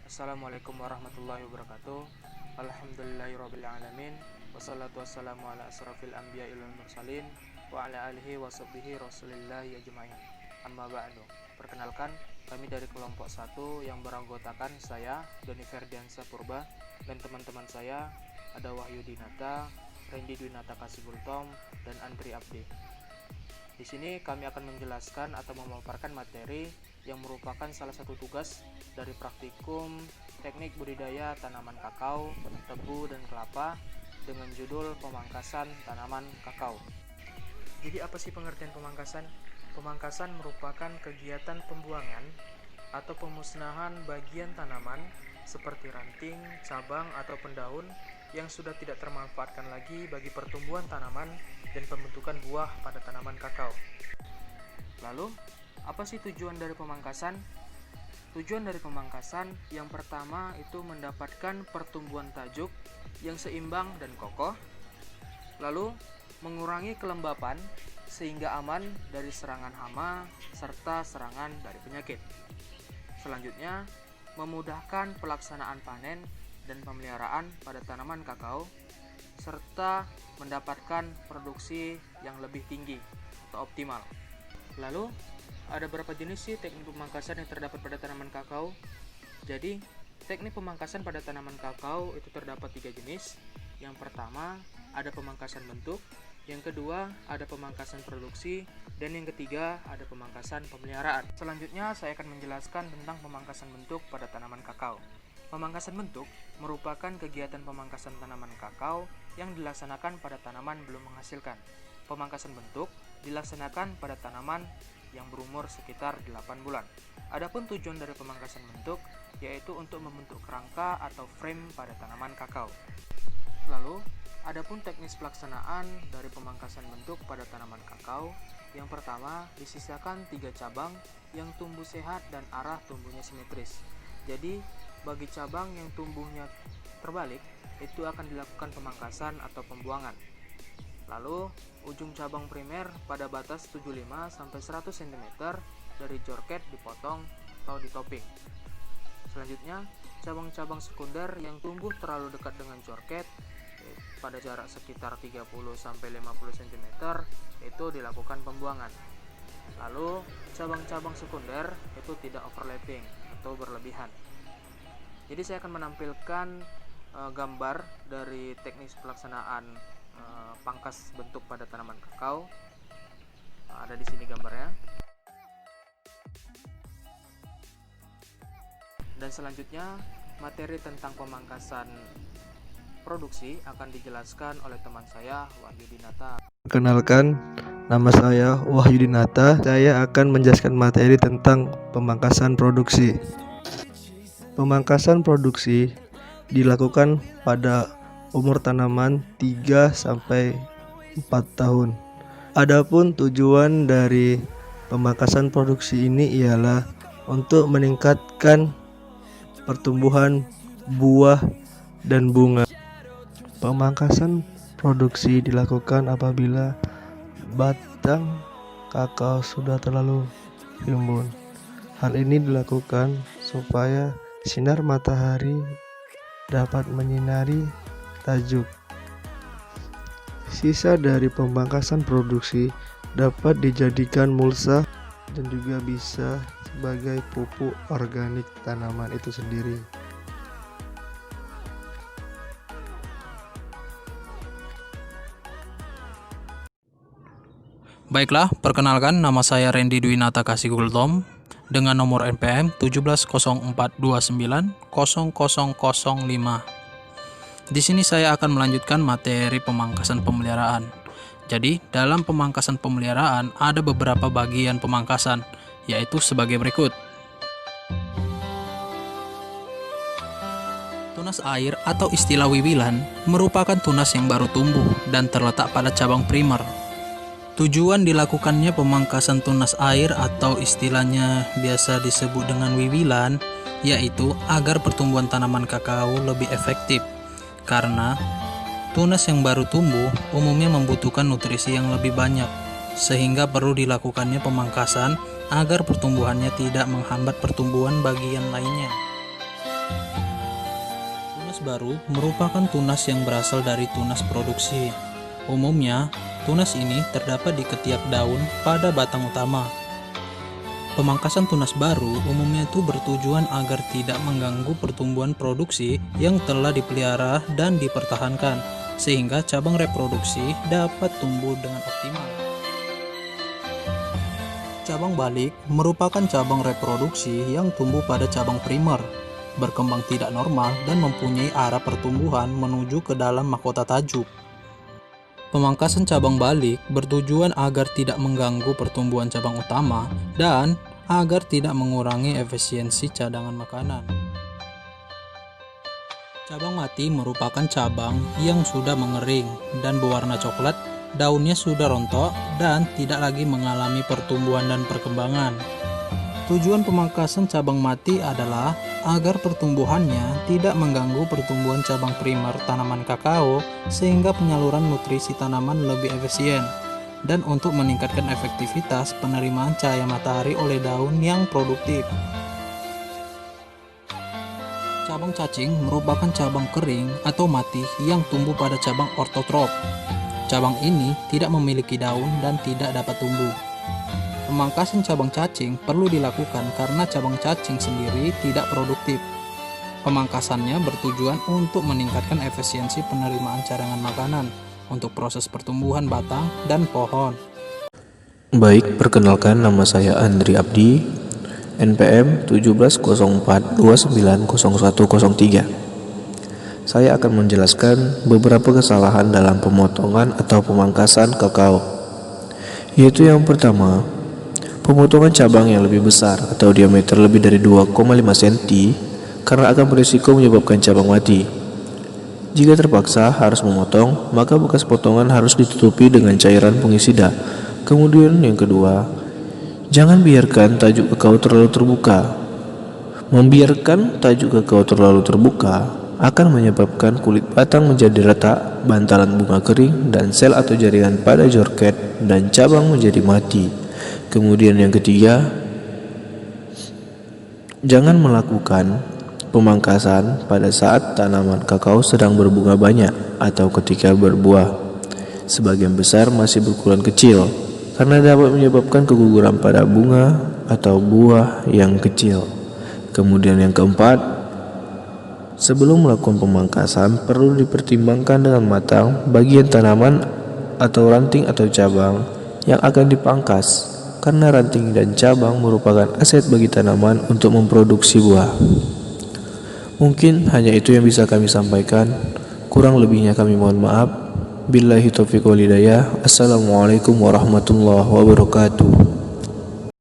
Assalamualaikum warahmatullahi wabarakatuh. Alhamdulillahirrabbilalamin. Wassalatu wassalamu ala asrafil anbiya ilal mursalin wa ala alihi wa sahbihi rasulillahi ajma'in. Amma ba'du. Perkenalkan, kami dari kelompok 1 yang beranggotakan saya, Doni Ferdiansa Purba, dan teman-teman saya ada Wahyu Dinata, Randy Dwinata Kasibultom, dan Andri Abdi. Di sini kami akan menjelaskan atau memaparkan materi yang merupakan salah satu tugas dari praktikum teknik budidaya tanaman kakao, tebu, dan kelapa dengan judul pemangkasan tanaman kakao. Jadi apa sih pengertian pemangkasan? Pemangkasan merupakan kegiatan pembuangan atau pemusnahan bagian tanaman seperti ranting, cabang, atau daun yang sudah tidak termanfaatkan lagi bagi pertumbuhan tanaman dan pembentukan buah pada tanaman kakao. Lalu, apa sih tujuan dari pemangkasan? Tujuan dari pemangkasan yang pertama itu mendapatkan pertumbuhan tajuk yang seimbang dan kokoh. Lalu, mengurangi kelembapan sehingga aman dari serangan hama serta serangan dari penyakit. Selanjutnya, memudahkan pelaksanaan panen dan pemeliharaan pada tanaman kakao serta mendapatkan produksi yang lebih tinggi atau optimal. Lalu, ada berapa jenis sih teknik pemangkasan yang terdapat pada tanaman kakao? Jadi, teknik pemangkasan pada tanaman kakao itu terdapat 3 jenis. Yang pertama, ada pemangkasan bentuk. Yang kedua, ada pemangkasan produksi. Dan yang ketiga, ada pemangkasan pemeliharaan. Selanjutnya, saya akan menjelaskan tentang pemangkasan bentuk pada tanaman kakao. Pemangkasan bentuk merupakan kegiatan pemangkasan tanaman kakao yang dilaksanakan pada tanaman belum menghasilkan. Pemangkasan bentuk dilaksanakan pada tanaman yang berumur sekitar 8 bulan. Adapun tujuan dari pemangkasan bentuk yaitu untuk membentuk kerangka atau frame pada tanaman kakao. Lalu, adapun teknis pelaksanaan dari pemangkasan bentuk pada tanaman kakao, yang pertama disisakan 3 cabang yang tumbuh sehat dan arah tumbuhnya simetris. Jadi, bagi cabang yang tumbuhnya terbalik, itu akan dilakukan pemangkasan atau pembuangan. Lalu, ujung cabang primer pada batas 75-100 cm dari jorket dipotong atau ditoping. Selanjutnya, cabang-cabang sekunder yang tumbuh terlalu dekat dengan jorket pada jarak sekitar 30-50 cm itu dilakukan pembuangan. Lalu, cabang-cabang sekunder itu tidak overlapping atau berlebihan. Jadi saya akan menampilkan gambar dari teknis pelaksanaan pangkas bentuk pada tanaman kakao. Ada di sini gambarnya. Dan selanjutnya, materi tentang pemangkasan produksi akan dijelaskan oleh teman saya, Wahyu Dinata. Perkenalkan, nama saya Wahyu Dinata. Saya akan menjelaskan materi tentang pemangkasan produksi. Pemangkasan produksi dilakukan pada umur tanaman 3-4 tahun. Adapun tujuan dari pemangkasan produksi ini ialah untuk meningkatkan pertumbuhan buah dan bunga. Pemangkasan produksi dilakukan apabila batang kakao sudah terlalu rimbun. Hal ini dilakukan supaya sinar matahari dapat menyinari tajuk. Sisa dari pemangkasan produksi dapat dijadikan mulsa dan juga bisa sebagai pupuk organik tanaman itu sendiri. Baiklah, perkenalkan nama saya Randy Dwinata Kasibultom dengan nomor NPM 17042900005. Di sini saya akan melanjutkan materi pemangkasan pemeliharaan. Jadi, dalam pemangkasan pemeliharaan ada beberapa bagian pemangkasan, yaitu sebagai berikut. Tunas air atau istilah wiwilan merupakan tunas yang baru tumbuh dan terletak pada cabang primer. Tujuan dilakukannya pemangkasan tunas air atau istilahnya biasa disebut dengan wiwilan, yaitu agar pertumbuhan tanaman kakao lebih efektif. Karena tunas yang baru tumbuh umumnya membutuhkan nutrisi yang lebih banyak, sehingga perlu dilakukannya pemangkasan agar pertumbuhannya tidak menghambat pertumbuhan bagian lainnya. Tunas baru merupakan tunas yang berasal dari tunas produksi. Umumnya, tunas ini terdapat di ketiak daun pada batang utama. Pemangkasan tunas baru umumnya itu bertujuan agar tidak mengganggu pertumbuhan produksi yang telah dipelihara dan dipertahankan, sehingga cabang reproduksi dapat tumbuh dengan optimal. Cabang balik merupakan cabang reproduksi yang tumbuh pada cabang primer, berkembang tidak normal dan mempunyai arah pertumbuhan menuju ke dalam mahkota tajuk. Pemangkasan cabang balik bertujuan agar tidak mengganggu pertumbuhan cabang utama dan agar tidak mengurangi efisiensi cadangan makanan. Cabang mati merupakan cabang yang sudah mengering dan berwarna coklat, daunnya sudah rontok dan tidak lagi mengalami pertumbuhan dan perkembangan. Tujuan pemangkasan cabang mati adalah agar pertumbuhannya tidak mengganggu pertumbuhan cabang primer tanaman kakao sehingga penyaluran nutrisi tanaman lebih efisien dan untuk meningkatkan efektivitas penerimaan cahaya matahari oleh daun yang produktif. Cabang cacing merupakan cabang kering atau mati yang tumbuh pada cabang ortotrop. Cabang ini tidak memiliki daun dan tidak dapat tumbuh. Pemangkasan cabang cacing perlu dilakukan karena cabang cacing sendiri tidak produktif. Pemangkasannya bertujuan untuk meningkatkan efisiensi penerimaan cadangan makanan untuk proses pertumbuhan batang dan pohon. Baik, perkenalkan nama saya Andri Abdi, NPM 1704290103. Saya akan menjelaskan beberapa kesalahan dalam pemotongan atau pemangkasan kakao. Yaitu yang pertama, pemotongan cabang yang lebih besar atau diameter lebih dari 2,5 cm karena akan berisiko menyebabkan cabang mati. Jika terpaksa harus memotong, maka bekas potongan harus ditutupi dengan cairan fungisida. Kemudian yang kedua, jangan biarkan tajuk kakao terlalu terbuka. Membiarkan tajuk kakao terlalu terbuka akan menyebabkan kulit batang menjadi retak, bantalan bunga kering, dan sel atau jaringan pada jorket dan cabang menjadi mati. Kemudian yang ketiga, jangan melakukan pemangkasan pada saat tanaman kakao sedang berbunga banyak atau ketika berbuah. Sebagian besar masih berukuran kecil karena dapat menyebabkan keguguran pada bunga atau buah yang kecil. Kemudian yang keempat, sebelum melakukan pemangkasan perlu dipertimbangkan dengan matang bagian tanaman atau ranting atau cabang yang akan dipangkas, karena ranting dan cabang merupakan aset bagi tanaman untuk memproduksi buah. Mungkin hanya itu yang bisa kami sampaikan. Kurang lebihnya kami mohon maaf. Billahi taufiq wal hidayah. Assalamualaikum warahmatullahi wabarakatuh.